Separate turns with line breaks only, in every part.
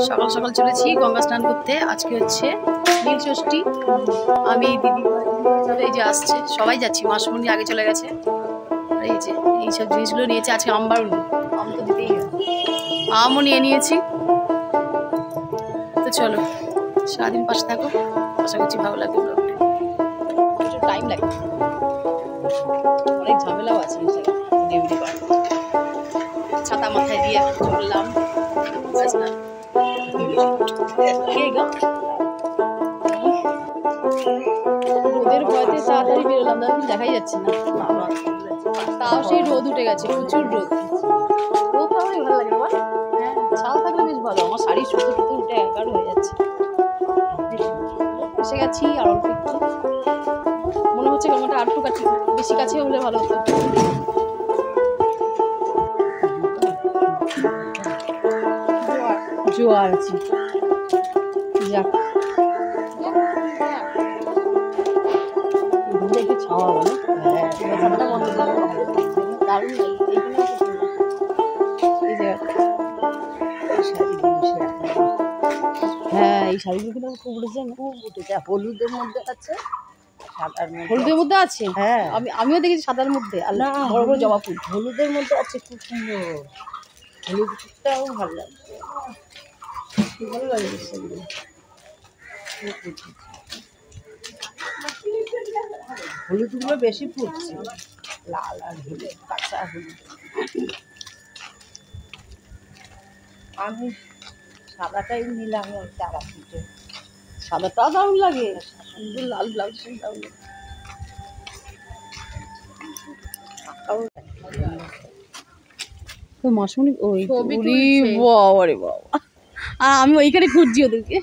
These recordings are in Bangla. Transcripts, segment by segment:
সকাল সকাল চলেছি গঙ্গা স্নান করতে। আজকে হচ্ছে নীল ষষ্ঠী। আমি দিদি এই যে আসছে, সবাই যাচ্ছি। মাসমুনি আগে চলে গেছে। আর এই যে এইসব জিনিসগুলো নিয়েছে। আজকে আমবারুনি, আম তো দিতেই হবে, আমও নিয়ে নিয়েছি। তো চলো সারাদিন পাশে থাকো, আশা করছি ভালো লাগবে। একটু টাইম লাগে, অনেক ঝামেলাও আছে। ছাতা মাথায় দিয়ে চললাম। রোদের ভয়তে তাড়াতাড়ি বেরোলাম, দেখাই যাচ্ছে না। তাও সেই রোদ উঠে গেছে, প্রচুর রোদ। রোদটা আমার ভালো লাগে বাবা। হ্যাঁ, ছাল থাকলে বেশ ভালো। আমার শাড়ির সুতো ফুতো উঠে একবার হয়ে যাচ্ছে। এসে গেছি আর অল্প একটু। মনে হচ্ছে গঙ্গাটা আর একটু কাছে, বেশি কাছে হলে ভালো হতো। জোয়ার আছে, যাক একটু ছাওয়া বলো। ছাতাটা বন্ধ করে দারুণ লাগে। এই জায়গাটা হ্যাঁ, এই শাড়িগুলো কিন্তু খুব উঠেছে, খুব উঠেছে। হলুদের মধ্যে আছে, হলুদের মধ্যে আছে। হ্যাঁ, আমিও দেখেছি সাদার মধ্যে। আর না, বড় বড় জবা ফুল হলুদের মধ্যে আছে, খুব সুন্দর। হলুদটাও ভালো লাগছে, ভালো লাগে সেগুলো। হলুদগুলো বেশি ফুটছে, লাল আর হলুদ, কাঁচা হলুদ। আমি সাদাটাই নিলাম, তারা ফুটে। সাদাটা দারুণ লাগে, সুন্দর লাল ব্লাউজ দারুণ লাগে। তো মাসমুনি ওই বাবারে বাবা, আর আমি ওইখানে খুঁজছি ওদেরকে।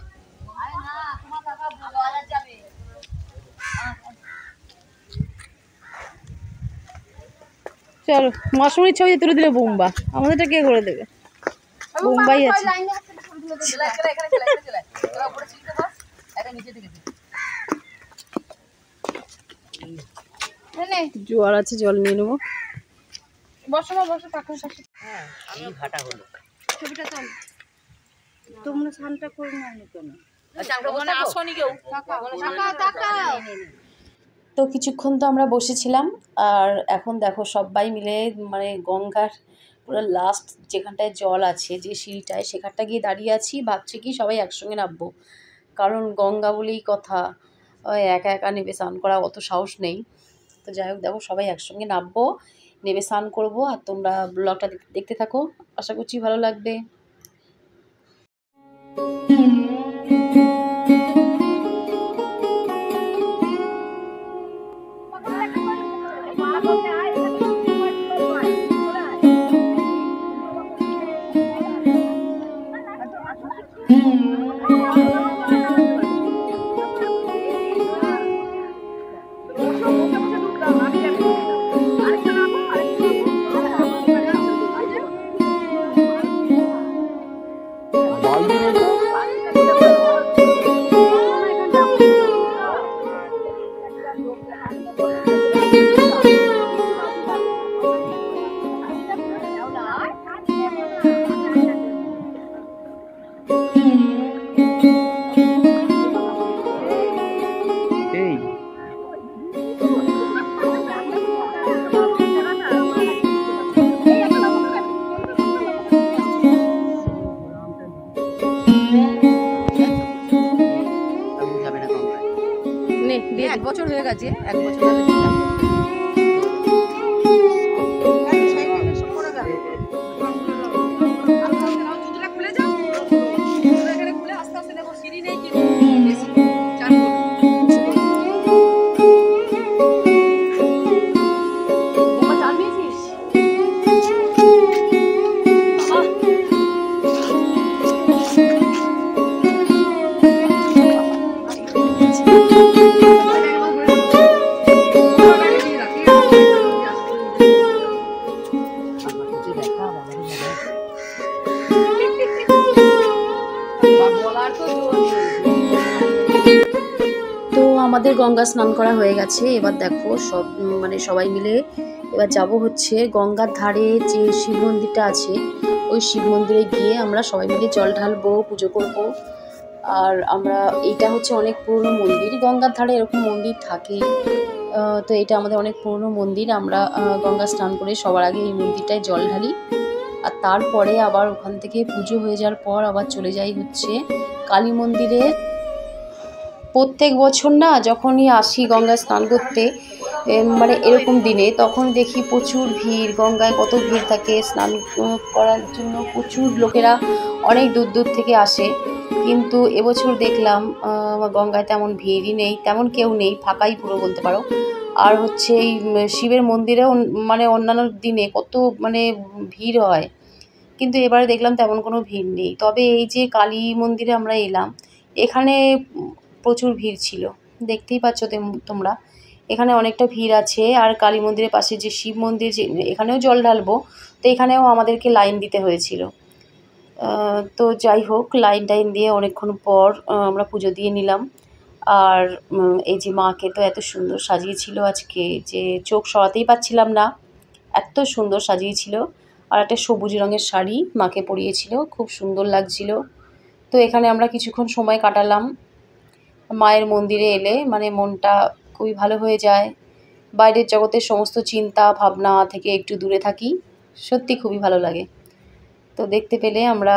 চলো মাসমুনির ছবি তুলে দিলে বোম্বা, আমাদেরটা কে করে দেবে? বোম্বাই আছে। জোয়ার আছে, জল নিয়ে নেবো। বসো বসো, কাকুর কাছে। হ্যাঁ, আমি ভাটা হলো ছবিটা চল। তোমরা স্নানটা করে নাও কেন? আচ্ছা, আমরা ওখানে আসোনি কেউ। তো কিছুক্ষণ তো আমরা বসেছিলাম, আর এখন দেখো সবাই মিলে মানে গঙ্গার পুরো লাস্ট যেখানটায় জল আছে, যে সিঁড়িটায়, সেখানটা গিয়ে দাঁড়িয়ে আছি। ভাবছি কি সবাই একসঙ্গে নামবো, কারণ গঙ্গা বলেই কথা, ওই একা একা নেমে স্নান করা অত সাহস নেই। তো যাই হোক, দেখো সবাই একসঙ্গে নামবো, নেমে স্নান করবো। আর তোমরা ব্লগটা দেখতে থাকো, আশা করছি ভালো লাগবে। এক বছর হয়ে গেছে, এক বছর খুলে যাও, খুলে আস্তে আস্তে দেখো সিঁড়ি নেই কিন্তু আমাদের গঙ্গা স্নান করা হয়ে গেছে। এবার দেখো সব মানে সবাই মিলে এবার যাব হচ্ছে গঙ্গার ধারে যে শিব মন্দিরটা আছে ওই শিব মন্দিরে গিয়ে আমরা সবাই মিলে জল ঢালবো, পুজো করব। আর আমরা এইটা হচ্ছে অনেক পুরনো মন্দির, গঙ্গার ধারে এরকম মন্দির থাকেই। তো এটা আমাদের অনেক পুরনো মন্দির। আমরা গঙ্গা স্নান করে সবার আগে এই মন্দিরটায় জল ঢালি, আর তারপরে আবার ওখান থেকে পুজো হয়ে যাওয়ার পর আবার চলে যাই হচ্ছে কালী মন্দিরে। প্রত্যেক বছর না যখনই আসি গঙ্গায় স্নান করতে, মানে এরকম দিনে, তখন দেখি প্রচুর ভিড়, গঙ্গায় কত ভিড় থাকে। স্নান করার জন্য প্রচুর লোকেরা অনেক দূর দূর থেকে আসে, কিন্তু এবছর দেখলাম গঙ্গায় তেমন ভিড়ই নেই, তেমন কেউ নেই, ফাঁকাই পুরো বলতে পারো। আর হচ্ছে এই শিবের মন্দিরেও মানে অন্যান্য দিনে কত মানে ভিড় হয়, কিন্তু এবারে দেখলাম তেমন কোনো ভিড় নেই। তবে এই যে কালী মন্দিরে আমরা এলাম, এখানে প্রচুর ভিড় ছিল, দেখতেই পাচ্ছ তোমরা, এখানে অনেকটা ভিড় আছে। আর কালী মন্দিরের পাশে যে শিব মন্দির, যে এখানেও জল ঢালবো, তো এখানেও আমাদেরকে লাইন দিতে হয়েছিল। তো যাই হোক, লাইন টাইন দিয়ে অনেকক্ষণ পর আমরা পুজো দিয়ে নিলাম। আর এই যে মাকে তো এত সুন্দর সাজিয়েছিল আজকে, যে চোখ সরাতেই পাচ্ছিলাম না, এত সুন্দর সাজিয়েছিল। আর একটা সবুজ রঙের শাড়ি মাকে পরিয়েছিল, খুব সুন্দর লাগছিল। তো এখানে আমরা কিছুক্ষণ সময় কাটালাম। মায়ের মন্দিরে এলে মানে মনটা খুবই ভালো হয়ে যায়, বাইরের জগতের সমস্ত চিন্তা ভাবনা থেকে একটু দূরে থাকি, সত্যি খুবই ভালো লাগে। তো দেখতে পেলে আমরা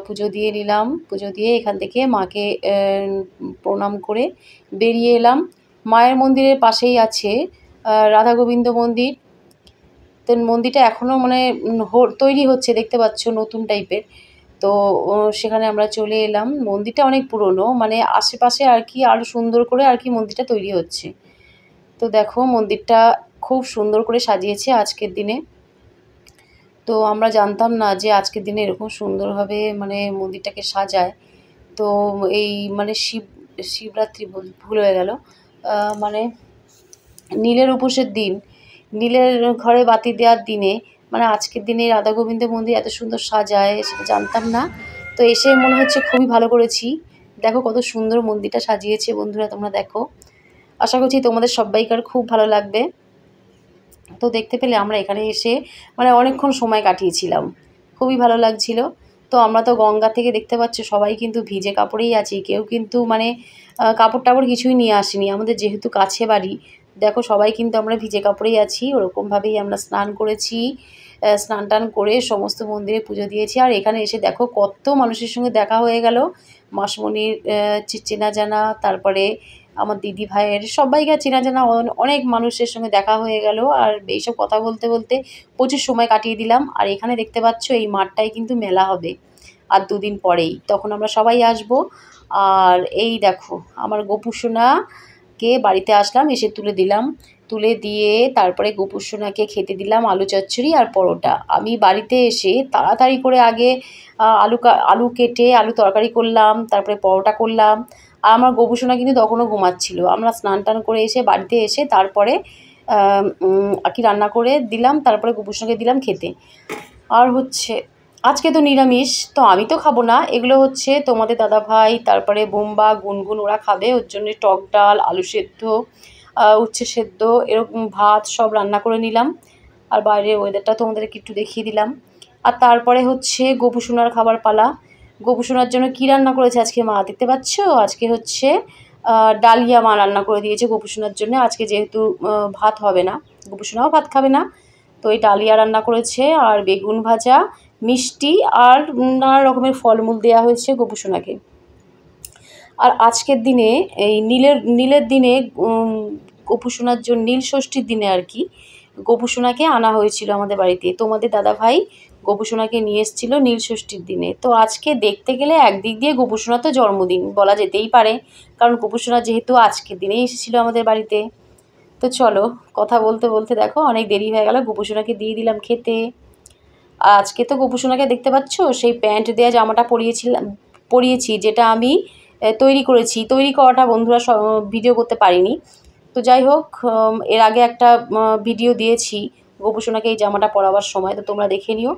পুজো দিয়ে নিলাম, পুজো দিয়ে এখান থেকে মাকে প্রণাম করে বেরিয়ে এলাম। মায়ের মন্দিরের পাশেই আছে রাধা গোবিন্দ মন্দির। তো মন্দিরটা এখনও মানে তৈরি হচ্ছে, দেখতে পাচ্ছ, নতুন টাইপের। তো সেখানে আমরা চলে এলাম। মন্দিরটা অনেক পুরনো, মানে আশেপাশে আর কি আরও সুন্দর করে আর কি মন্দিরটা তৈরি হচ্ছে। তো দেখো মন্দিরটা খুব সুন্দর করে সাজিয়েছে আজকের দিনে। তো আমরা জানতাম না যে আজকের দিনে এরকম সুন্দরভাবে মানে মন্দিরটাকে সাজায়। তো এই মানে শিবরাত্রি ভুল হয়ে গেল, মানে নীলের উপোসের দিন, নীলের ঘরে বাতি দেওয়ার দিনে, মানে আজকের দিনে রাধা গোবিন্দ মন্দির এত সুন্দর সাজায় সেটা জানতাম না। তো এসে মনে হচ্ছে খুবই ভালো করেছি। দেখো কত সুন্দর মন্দিরটা সাজিয়েছে বন্ধুরা, তোমরা দেখো। আশা করছি তোমাদের সবাইকার খুব ভালো লাগবে। তো দেখতে পেলে আমরা এখানে এসে মানে অনেকক্ষণ সময় কাটিয়েছিলাম, খুবই ভালো লাগছিল। তো আমরা তো গঙ্গা থেকে দেখতে পাচ্ছি সবাই কিন্তু ভিজে কাপড়েই আছি, কেউ কিন্তু মানে কাপড় টাপড় কিছুই নিয়ে আসেনি। আমাদের যেহেতু কাছে বাড়ি, দেখো সবাই কিন্তু আমরা ভিজে কাপড়েই আছি। ওরকমভাবেই আমরা স্নান করেছি, স্নান টান করে সমস্ত মন্দিরে পুজো দিয়েছি। আর এখানে এসে দেখো কত মানুষের সঙ্গে দেখা হয়ে গেল, মাসমণির চেনা জানা, তারপরে আমার দিদি ভাইয়ের সবাইকে চেনা জানা অনেক মানুষের সঙ্গে দেখা হয়ে গেল। আর এইসব কথা বলতে বলতে প্রচুর সময় কাটিয়ে দিলাম। আর এখানে দেখতে পাচ্ছ এই মাঠটায় কিন্তু মেলা হবে আর দুদিন পরেই, তখন আমরা সবাই আসব। আর এই দেখো আমার গোপু সোনাকে বাড়িতে আসলাম, এসে তুলে দিলাম, তুলে দিয়ে তারপরে গোপু সোনাকে খেতে দিলাম আলু চচ্চড়ি আর পরোটা। আমি বাড়িতে এসে তাড়াতাড়ি করে আগে আলু কেটে আলু তরকারি করলাম, তারপরে পরোটা করলাম। আর আমার গোপু সোনা কিন্তু তখনও ঘুমাচ্ছিল। আমরা স্নান টান করে এসে বাড়িতে এসে তারপরে কি রান্না করে দিলাম, তারপরে গোপু সোনাকে দিলাম খেতে। আর হচ্ছে আজকে তো নিরামিষ, তো আমি তো খাবো না, এগুলো হচ্ছে তোমাদের দাদা ভাই, তারপরে বোম্বা, গুনগুন, ওরা খাবে। ওর জন্য টক ডাল, আলু সেদ্ধ, উচ্ছে সেদ্ধ, এরকম ভাত সব রান্না করে নিলাম। আর বাইরের ওয়েদারটা তোমাদেরকে একটু দেখিয়ে দিলাম। আর তারপরে হচ্ছে গোপু সোনার খাবার পালা। গোপু সোনার জন্য কী রান্না করেছে আজকে মা দেখতে পাচ্ছ, আজকে হচ্ছে ডালিয়া মা রান্না করে দিয়েছে গোপু সোনার জন্য। আজকে যেহেতু ভাত হবে না, গোপু সোনাও ভাত খাবে না, তো এই ডালিয়া রান্না করেছে। আর বেগুন ভাজা, মিষ্টি আর নানা রকমের ফলমূল দেওয়া হয়েছে গোপু সোনাকে। আর আজকের দিনে এই নীলের দিনে গোপু সোনার জন্য নীল ষষ্ঠীর দিনে আর কি গোপু সোনাকে আনা হয়েছিল আমাদের বাড়িতে। তোমাদের দাদাভাই গোপু সোনাকে নিয়ে এসেছিলো নীল ষষ্ঠীর দিনে। তো আজকে দেখতে গেলে একদিক দিয়ে গোপু সোনার তো জন্মদিন বলা যেতেই পারে, কারণ গোপু সোনা যেহেতু আজকের দিনেই এসেছিলো আমাদের বাড়িতে। তো চলো, কথা বলতে বলতে দেখো অনেক দেরি হয়ে গেল, গোপু সোনাকে দিয়ে দিলাম খেতে। আর আজকে তো গোপু সোনাকে দেখতে পাচ্ছ সেই প্যান্ট দেওয়া জামাটা পরিয়েছি, যেটা আমি তৈরি করেছি। তৈরি করাটা বন্ধুরা ভিডিও করতে পারিনি। তো যাই হোক, এর আগে একটা ভিডিও দিয়েছি গোপু সোনাকে এই জামাটা পরাবার সময়, তো তোমরা দেখে নিও।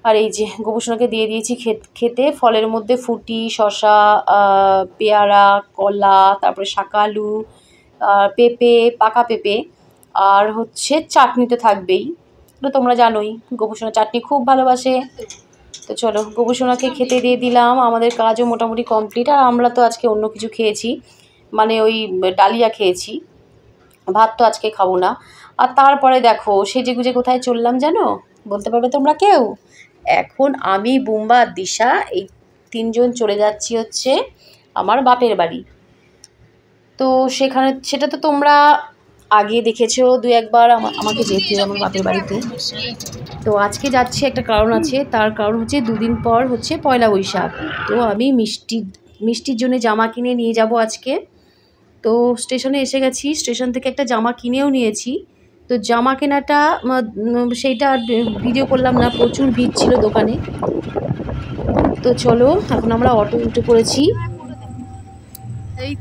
আর এই যে গোপু সোনাকে দিয়ে দিয়েছি খেতে। ফলের মধ্যে ফুটি, শসা, পেয়ারা, কলা, তারপরে শাকালু, পেঁপে, পাকা পেঁপে, আর হচ্ছে চাটনি তো থাকবেই। তো তোমরা জানোই গোপু সোনা চাটনি খুব ভালোবাসে। তো চলো গোপুসোনাকে খেতে দিয়ে দিলাম, আমাদের কাজও মোটামুটি কমপ্লিট। আর আমরা তো আজকে অন্য কিছু খেয়েছি, মানে ওই ডালিয়া খেয়েছি, ভাত তো আজকে খাবো না। আর তারপরে দেখো সেজেগুজে কোথায় চললাম জানো, বলতে পারবে তোমরা কেউ? এখন আমি, বুম্বা আর দিশা এই তিনজন চলে যাচ্ছি হচ্ছে আমার বাপের বাড়ি। তো সেখানে সেটা তো তোমরা আগে দেখেছো দু একবার আমাকে যেতে আমার বাপের বাড়িতে। তো আজকে যাচ্ছি একটা কারণ আছে, তার কারণ হচ্ছে দুদিন পর হচ্ছে পয়লা বৈশাখ। তো আমি মিষ্টির জন্য জামা কিনে নিয়ে যাব আজকে। তো স্টেশনে এসে গেছি, স্টেশন থেকে একটা জামা কিনেও নিয়েছি। তো জামা কেনাটা সেইটা ভিডিও করলাম না, প্রচুর ভিড় ছিল দোকানে। তো চলো এখন আমরা অটো উঠে পড়েছি। এই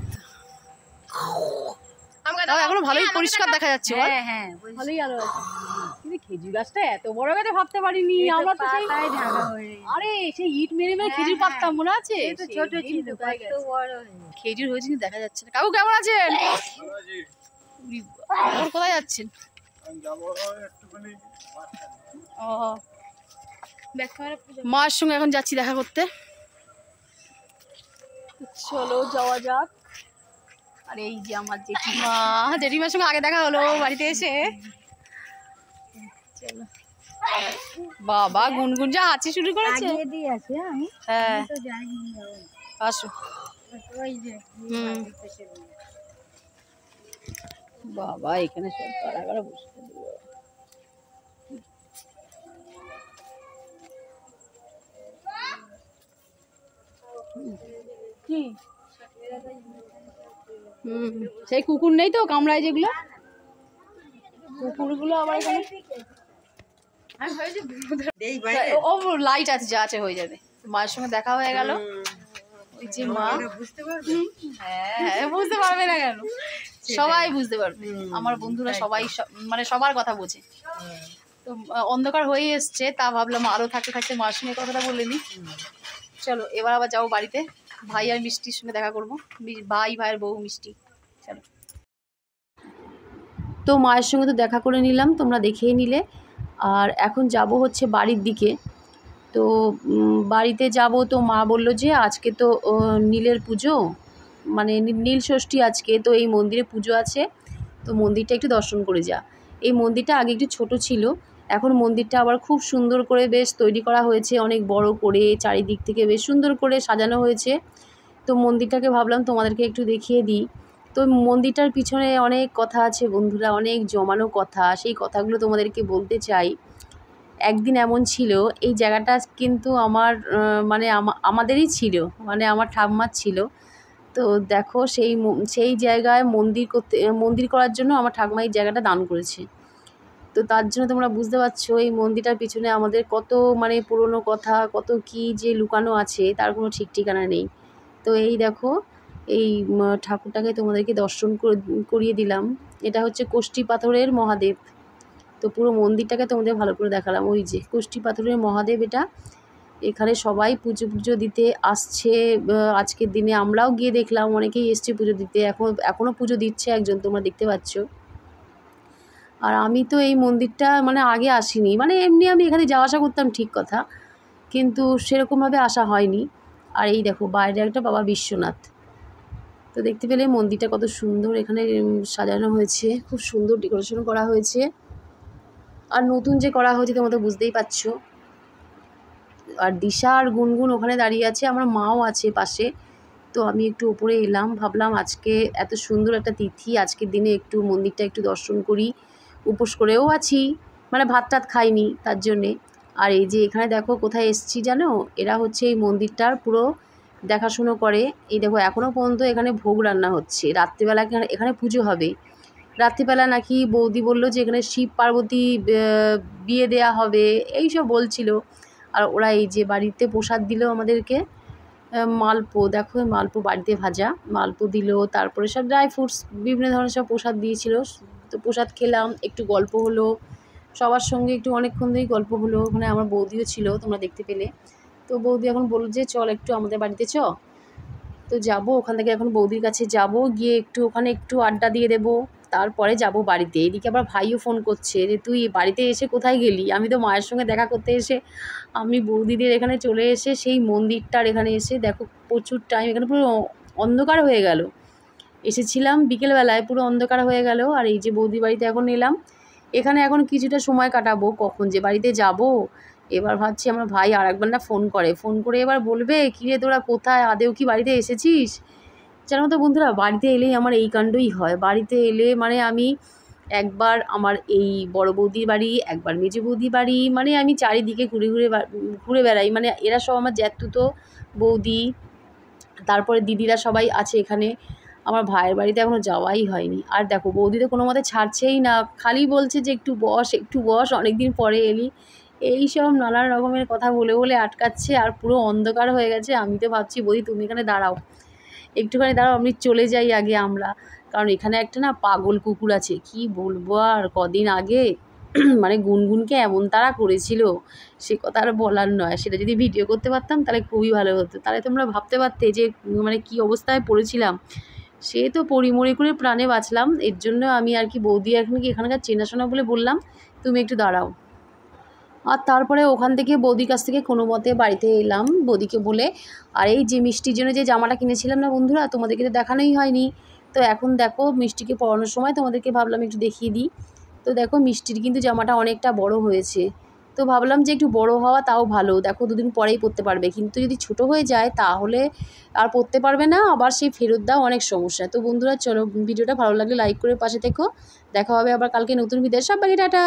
এখনো ভালোই পরিষ্কার দেখা যাচ্ছে।
হ্যাঁ হ্যাঁ
ভালোই আলো আছে, কিন্তু খেজুর গাছটা এত বড় গাছে ভাবতে পারিনি আমরা। তো সেই আরে সেই ইট মেরে মেরে খেজুর পারতাম, মনে আছে?
ছোট ছিল,
খেজুর হয়েছে কিন্তু দেখা যাচ্ছে না। কাকু কেমন আছেন? কোথায় যাচ্ছেন? ও, মার সঙ্গে এখন যাচ্ছি দেখা করতে। চলো যাওয়া যাক। আর এই যে আমার জেঠিমা, জেঠিমার সঙ্গে আগে দেখা হলো বাড়িতে এসে। চলো বাবা, গুনগুন যা হাঁচি শুরু করেছে। হ্যাঁ আসো। বাবা এখানে সব কারা বসে কি? সেই কুকুর নেই তো কামড়ায় যেগুলো, কুকুরগুলো আবার এখানে। ও লাইট আছে, যা আছে হয়ে যাবে। মায়ের সঙ্গে দেখা হয়ে গেল, ওই যে মা। হ্যাঁ বুঝতে পারবে না কেন, সবাই বুঝতে পারবে। আমার বন্ধুরা সবাই মানে সবার কথা বোঝে। তো অন্ধকার হয়ে এসছে, তা ভাবলাম আলো থাকতে থাকতে মার সঙ্গে কথাটা বলে নি। চলো এবার আবার যাবো বাড়িতে, ভাই আর মিষ্টির সঙ্গে দেখা করবো। ভাইয়ের বউ মিষ্টি। চলো, তো মায়ের সঙ্গে তো দেখা করে নিলাম, তোমরা দেখেই নিলে। আর এখন যাব হচ্ছে বাড়ির দিকে। তো বাড়িতে যাব, তো মা বললো যে আজকে তো নীলের পুজো, মানে নীল ষষ্ঠী আজকে, তো এই মন্দিরে পুজো আছে, তো মন্দিরটা একটু দর্শন করে যা। এই মন্দিরটা আগে একটু ছোট ছিল, এখন মন্দিরটা আবার খুব সুন্দর করে বেশ তৈরি করা হয়েছে, অনেক বড় করে, চারিদিক থেকে বেশ সুন্দর করে সাজানো হয়েছে। তো মন্দিরটাকে ভাবলাম তোমাদেরকে একটু দেখিয়ে দিই। তো মন্দিরটার পিছনে অনেক কথা আছে বন্ধুরা, অনেক জমানো কথা, সেই কথাগুলো তোমাদেরকে বলতে চাই। একদিন এমন ছিল, এই জায়গাটা কিন্তু আমার মানে আমাদেরই ছিল, মানে আমার ঠাম্মার ছিল। তো দেখো সেই জায়গায় মন্দির করার জন্য আমার ঠাকুমা এই জায়গাটা দান করেছে। তো তার জন্য তোমরা বুঝতে পারছো এই মন্দিরটার পিছনে আমাদের কত মানে পুরনো কথা, কত কি যে লুকানো আছে তার কোনো ঠিক ঠিকানা নেই। তো এই দেখো এই ঠাকুরটাকে তোমাদেরকে দর্শন করিয়ে দিলাম। এটা হচ্ছে কোষ্ঠী পাথরের মহাদেব। তো পুরো মন্দিরটাকে তোমাদের ভালো করে দেখালাম। ওই যে কোষ্ঠী পাথরের মহাদেব এটা। এখানে সবাই পুজো দিতে আসছে আজকের দিনে। আমরাও গিয়ে দেখলাম, অনেকেই এসছে পুজো দিতে, এখনও পুজো দিচ্ছে একজন, তোমরা দেখতে পাচ্ছ। আর আমি তো এই মন্দিরটা মানে আগে আসিনি, মানে এমনি আমি এখানে যাওয়া আসা করতাম ঠিক কথা, কিন্তু সেরকমভাবে আসা হয়নি। আর এই দেখো বাইরে একটা বাবা বিশ্বনাথ। তো দেখতে পেলে মন্দিরটা কত সুন্দর এখানে সাজানো হয়েছে, খুব সুন্দর ডেকোরেশন করা হয়েছে। আর নতুন যে করা হয়েছে তোমরা তো বুঝতেই পারছো। আর দিশা আর গুনগুন ওখানে দাঁড়িয়ে আছে, আমার মাও আছে পাশে। তো আমি একটু উপরে এলাম, ভাবলাম আজকে এত সুন্দর একটা তিথি, আজকের দিনে একটু মন্দিরটা একটু দর্শন করি। উপোস করেও আছি, মানে ভাত টাত খাইনি তার জন্যে। আর এই যে এখানে দেখো কোথায় এসছি জানো, এরা হচ্ছে এই মন্দিরটার পুরো দেখাশুনো করে। এই দেখো এখনও পর্যন্ত এখানে ভোগ রান্না হচ্ছে, রাত্রিবেলা এখানে পুজো হবে। রাত্রিবেলা নাকি বৌদি বলল যে এখানে শিব পার্বতী বিয়ে দেয়া হবে, এই সব বলছিল। আর ওরা এই যে বাড়িতে প্রসাদ দিল আমাদেরকে, মালপো, দেখো মালপো বাড়িতে ভাজা মালপো দিল, তারপরে সব ড্রাই ফ্রুটস বিভিন্ন ধরনের সব প্রসাদ দিয়েছিল। তো প্রসাদ খেলাম, একটু গল্প হলো সবার সঙ্গে, একটু অনেকক্ষণ ধরেই গল্প হলো। ওখানে আমার বৌদিও ছিল, তোমরা দেখতে পেলে। তো বৌদি এখন বলল যে চল একটু আমাদের বাড়িতে চ। তো যাব ওখান থেকে, এখন বৌদির কাছে যাব, গিয়ে একটু ওখানে একটু আড্ডা দিয়ে দেবো। তারপরে যাব বাড়িতে। এদিকে আবার ভাইও ফোন করছে যে তুই বাড়িতে এসে কোথায় গেলি? আমি তো মায়ের সঙ্গে দেখা করতে এসে আমি বৌদিদের এখানে চলে এসে সেই মন্দিরটার এখানে এসে দেখো প্রচুর টাইম এখানে পুরো অন্ধকার হয়ে গেল। এসেছিলাম বিকেলবেলায়, পুরো অন্ধকার হয়ে গেল। আর এই যে বৌদির বাড়িতে এখন এলাম, এখানে এখন কিছুটা সময় কাটাবো, কখন যে বাড়িতে যাব। এবার ভাবছি আমার ভাই আরেকবার না ফোন করে এবার বলবে কিরে তোরা কোথায়, আদেও কি বাড়িতে এসেছিস? জানো তো বন্ধুরা, বাড়িতে এলেই আমার এই কাণ্ডই হয়। বাড়িতে এলে মানে আমি একবার আমার এই বড় বৌদির বাড়ি, একবার মেজো বৌদির বাড়ি, মানে আমি চারিদিকে ঘুরে বেড়াই। মানে এরা সব আমার জ্যাঠতুতো বৌদি, তারপরে দিদিরা সবাই আছে এখানে। আমার ভাইয়ের বাড়িতে এখনও যাওয়াই হয়নি। আর দেখো বৌদি তো কোনো মতে ছাড়ছেই না, খালি বলছে যে একটু বস অনেক দিন পরে এলি, এই সব নানান রকমের কথা বলে বলে আটকাচ্ছে। আর পুরো অন্ধকার হয়ে গেছে। আমি তো ভাবছি বৌদি তুমি এখানে দাঁড়াও, একটুখানি দাঁড়াও, আমি চলে যাই আগে আমরা। কারণ এখানে একটা না পাগল কুকুর আছে, কি বলবো আর, কদিন আগে মানে গুনগুনকে এমন তাড়া করেছিল, সে কথা আর বলার নয়। সেটা যদি ভিডিও করতে পারতাম তাহলে খুবই ভালো হতো, তাহলে তোমরা ভাবতে পারতে যে মানে কী অবস্থায় পড়েছিলাম। সে তো পরিমরি করে প্রাণে বাঁচলাম। এর জন্য আমি আর কি বৌদি এখন কি এখানকার চেনাশোনা বলে বললাম তুমি একটু দাঁড়াও। আর তারপরে ওখান থেকে বৌদির কাছ থেকে কোনো মতে বাড়িতে এলাম বৌদিকে বলে। আর এই যে মিষ্টির জন্য যে জামাটা কিনেছিলাম না বন্ধুরা, তোমাদেরকে তো দেখানোই হয়নি। তো এখন দেখো মিষ্টিকে পরানোর সময় তোমাদেরকে ভাবলাম একটু দেখিয়ে দিই। তো দেখো মিষ্টির কিন্তু জামাটা অনেকটা বড় হয়েছে। তো ভাবলাম যে একটু বড় হওয়া তাও ভালো, দেখো দুদিন পরেই পরতে পারবে। কিন্তু যদি ছোট হয়ে যায় তাহলে আর পরতে পারবে না, আবার সেই ফেরত দেওয়া অনেক সমস্যা। তো বন্ধুরা চলো, ভিডিওটা ভালো লাগলে লাইক করে পাশে থেকো। দেখা হবে আবার কালকে নতুন ভিডিও। সবাইকে টাটা।